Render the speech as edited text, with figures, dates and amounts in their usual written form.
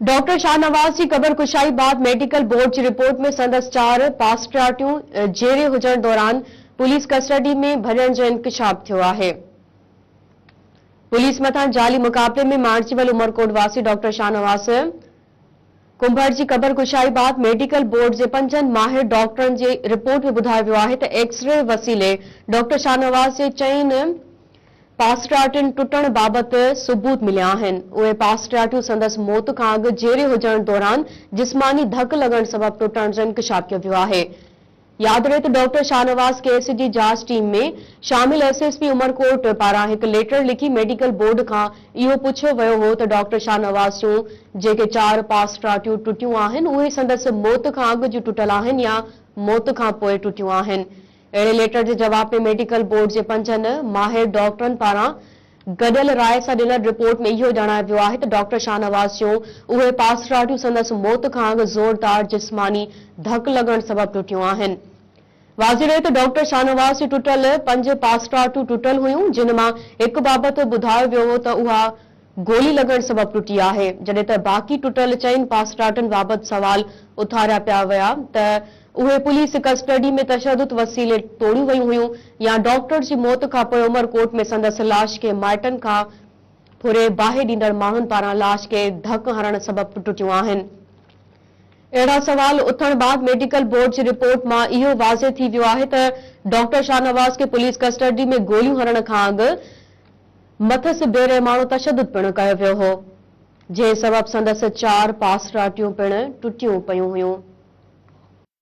Doctor Shahnawaz की cover कुशाई बाद medical board की रिपोर्ट में संदस 4 पास्टराटियूं जेरे हुजण दौरान पुलिस कस्टडी में भरण जो इंकशाफ थियो आहे। पुलिस मथां जाली मुकाबले में मार्चवल उमरकोट वासी डॉक्टर शाहनवाज कुंभर की कबर कुशाई बाद मेडिकल बोर्ड के 5 माहिर डॉक्टरन की रिपोर्ट में बुधायो वियो आहे त एक्सरे वसीले डॉक्टर शाहनवाज के 4 पास्टराटिन टुटण बाबत सबूत मिलिया आहिनि। उहे पास्टराटियूं संदसि मौत खां अॻु जेरे हुजण दौरान जिस्मानी धक लगण सबब टुटण जो इंकशाफ कयो वियो आहे। याद रहे तो डॉक्टर शाहनवाज केस की जांच टीम में शामिल एसएसपी उमरकोट पारां एक लेटर लिखी मेडिकल बोर्ड खां इहो पुछियो वियो हो त डॉक्टर शाहनवाज जूं जेके 4 पास्टराटियूं टुटियूं आहिनि उहे संदसि मौत खां अॻु जूं टुटल आहिनि या मौत खां पोइ टुटियूं आहिनि। अहिड़े लेटर के जवाब में मेडिकल बोर्ड के 5 माहिर डॉक्टरन पारां गडियल राय सां ॾिनल रिपोर्ट में इहो जणायो वियो आहे त डॉक्टर शाहनवाज जूं उहे पास्टराटियूं संदसि मौत खां अॻु ज़ोरदार जिस्मानी धक लगण सबब टुटियूं आहिनि। वाज़िह रहे त डॉक्टर शाहनवाज जी टुटल 5 पास्टराटियूं टुटल हुयूं, जिन मां हिकु बाबत ॿुधायो वियो हो त उहा गोली लगण सबब टुटी आहे, जॾहिं त बाक़ी टुटल 4 पास्टराटिन बाबत सवाल उथारिया पिया विया त उहे पुलिस कस्टडी में तशद्दुद वसीले तोड़ियूं वयूं हुयूं या डॉक्टर की मौत खां पोइ उमरकोट में संदसि लाश के माइटन खां फुरे बाहि ॾींदड़ माण्हुनि पारां लाश के धक हरण सबब टुटियूं आहिनि। अहिड़ा सवाल उथण बाद मेडिकल बोर्ड की रिपोर्ट मां इहो वाज़िह थी वियो आहे त डॉक्टर शाहनवाज के पुलिस कस्टडी में गोलियूं हरण खां अॻु मथसि बेरहमानो तशद्दुद पिणु कयो वियो हो, जंहिं सबब संदसि 4 पास्टराटियूं पिणु टुटियूं पयूं हुयूं।